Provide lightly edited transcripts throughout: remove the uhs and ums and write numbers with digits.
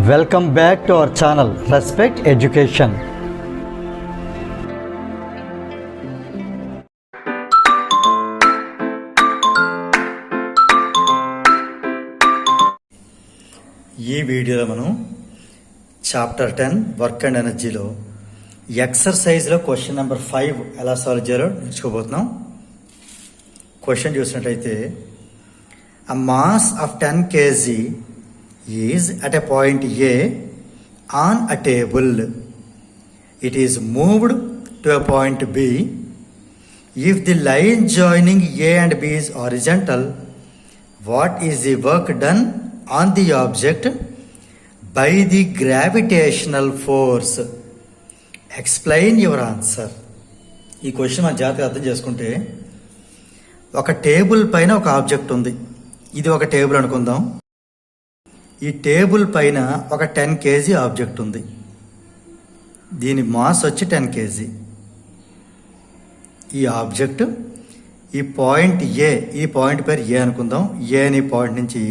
Welcome back to our channel Respect Education. ఈ వీడియోలో మనం చాప్టర్ 10 వర్క్ అండ్ ఎనర్జీలో ఎక్సర్సైజ్లో క్వశ్చన్ నెంబర్ 5 ఎలా సాల్వ్ చేయాలో నేర్చుకోబోతున్నాం. క్వశ్చన్ చూసినట్టయితే a mass of 10 kg is at a point A on a table. It is moved to a point B. If the line joining A and B is horizontal, what is the work done on the object by the gravitational force? Explain your answer. ఈ question మన జాగ్రత్తగా అర్థం చేసుకుంటే, ఒక table పైన ఒక object ఉంది. ఇది ఒక టేబుల్ అనుకుందాం. ఈ టేబుల్ పైన ఒక 10 kg ఆబ్జెక్ట్ ఉంది. దీని మాస్ వచ్చి 10 kg. ఈ ఆబ్జెక్ట్ ఈ పాయింట్ ఏ, ఈ పాయింట్ పేరు ఏ అనుకుందాం. ఏ అనే పాయింట్ నుంచి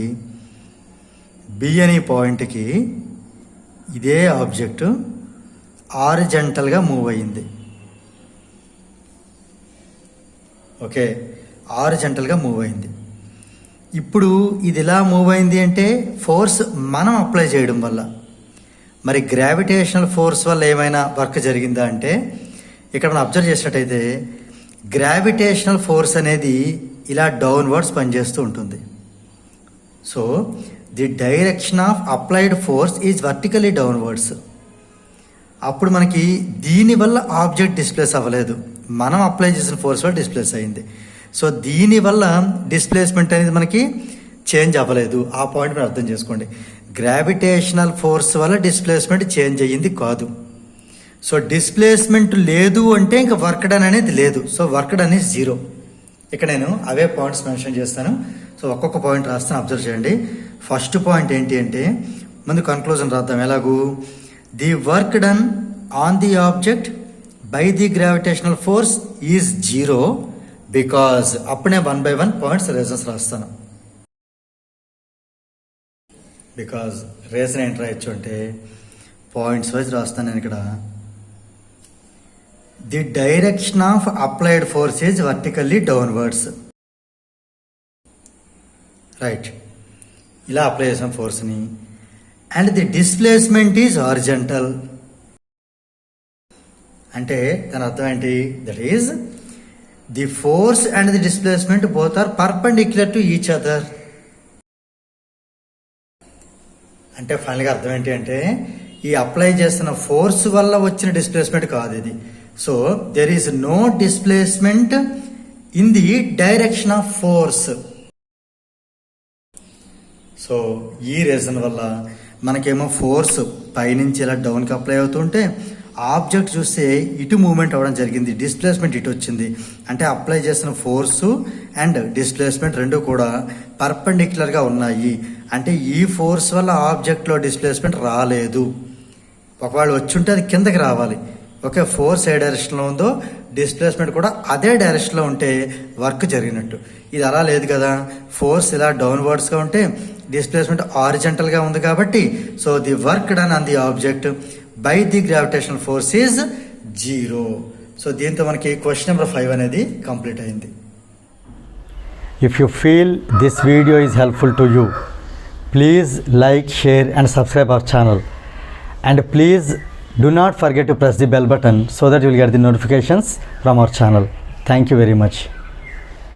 బి అనే పాయింట్కి ఇదే ఆబ్జెక్ట్ హారిజాంటల్గా మూవ్ అయ్యింది. ఓకే, హారిజాంటల్గా మూవ్ అయింది. ఇప్పుడు ఇది ఇలా మూవ్ అయింది అంటే ఫోర్స్ మనం అప్లై చేయడం వల్ల. మరి గ్రావిటేషనల్ ఫోర్స్ వల్ల ఏమైనా వర్క్ జరిగిందా అంటే, ఇక్కడ మనం అబ్జర్వ్ చేసినట్టయితే గ్రావిటేషనల్ ఫోర్స్ అనేది ఇలా డౌన్వర్డ్స్ పనిచేస్తూ ఉంటుంది. So the direction of applied force is vertically downwards. అప్పుడు మనకి దీనివల్ల ఆబ్జెక్ట్ డిస్ప్లేస్ అవ్వలేదు, మనం అప్లై చేసిన ఫోర్స్ వల్ల డిస్ప్లేస్ అయింది. సో దీనివల్ల డిస్ప్లేస్మెంట్ అనేది మనకి చేంజ్ అవ్వలేదు. ఆ పాయింట్ మీరు అర్థం చేసుకోండి. గ్రావిటేషనల్ ఫోర్స్ వల్ల డిస్ప్లేస్మెంట్ చేంజ్ అయ్యింది కాదు. సో డిస్ప్లేస్మెంట్ లేదు అంటే ఇంకా వర్క్ డన్ అనేది లేదు. సో వర్క్ డన్ అనేది 0. ఇక్కడ నేను అవే పాయింట్స్ మెన్షన్ చేస్తాను. సో ఒక్కొక్క పాయింట్ రాస్తాను, అబ్జర్వ్ చేయండి. ఫస్ట్ పాయింట్ ఏంటి అంటే, ముందు కన్క్లూజన్ రాద్దాం. ఎలాగూ the work done on the object by the gravitational force is 0 because అప్పుడే 1 by 1 పాయింట్స్ రీజన్స్ రాస్తాను. బికాజ్ రీజన్ ఏంటి రాయొచ్చు అంటే పాయింట్స్ వైజ్ రాస్తాను నేను. ఇక్కడ the direction of applied force is vertically downwards. Right, ఇలా అప్లై చేసిన ఫోర్స్ని. And the displacement is horizontal. అంటే దాని అర్థం ఏంటి? That is the force and the displacement both are perpendicular to each other. అంటే ఫైనల్గా అర్థం ఏంటి అంటే, ఈ అప్లై చేస్తున్న ఫోర్స్ వల్ల వచ్చిన డిస్ప్లేస్మెంట్ కాదు ఇది. So there is no displacement in the direction of force. So ఈ రీజన్ వల్ల మనకేమో ఫోర్స్ పైనుంచి ఇలా డౌన్కి అప్లై అవుతుంటే ఆబ్జెక్ట్ చూస్తే ఇటు మూవ్మెంట్ అవ్వడం జరిగింది, డిస్ప్లేస్మెంట్ ఇటు వచ్చింది. అంటే అప్లై చేసిన ఫోర్సు అండ్ డిస్ప్లేస్మెంట్ రెండు కూడా పర్పెండిక్యులర్గా ఉన్నాయి. అంటే ఈ ఫోర్స్ వల్ల ఆబ్జెక్ట్లో డిస్ప్లేస్మెంట్ రాలేదు. ఒకవేళ వచ్చుంటే అది కిందకి రావాలి. ఓకే, ఫోర్స్ ఏ డైరెక్షన్లో ఉందో డిస్ప్లేస్మెంట్ కూడా అదే డైరెక్షన్లో ఉంటే వర్క్ జరిగినట్టు. ఇది అలా లేదు కదా, ఫోర్స్ ఇలా డౌన్వర్డ్స్గా ఉంటే డిస్ప్లేస్మెంట్ హారిజాంటల్గా ఉంది కాబట్టి so the work done on the object by the gravitational force is 0. So దీంతో మనకి క్వశ్చన్ నెంబర్ 5 అనేది కంప్లీట్ అయింది. If you feel this video is helpful to you, please like, share and subscribe our channel. And please do not forget to press the bell button so that you will get the notifications from our channel. Thank you very much.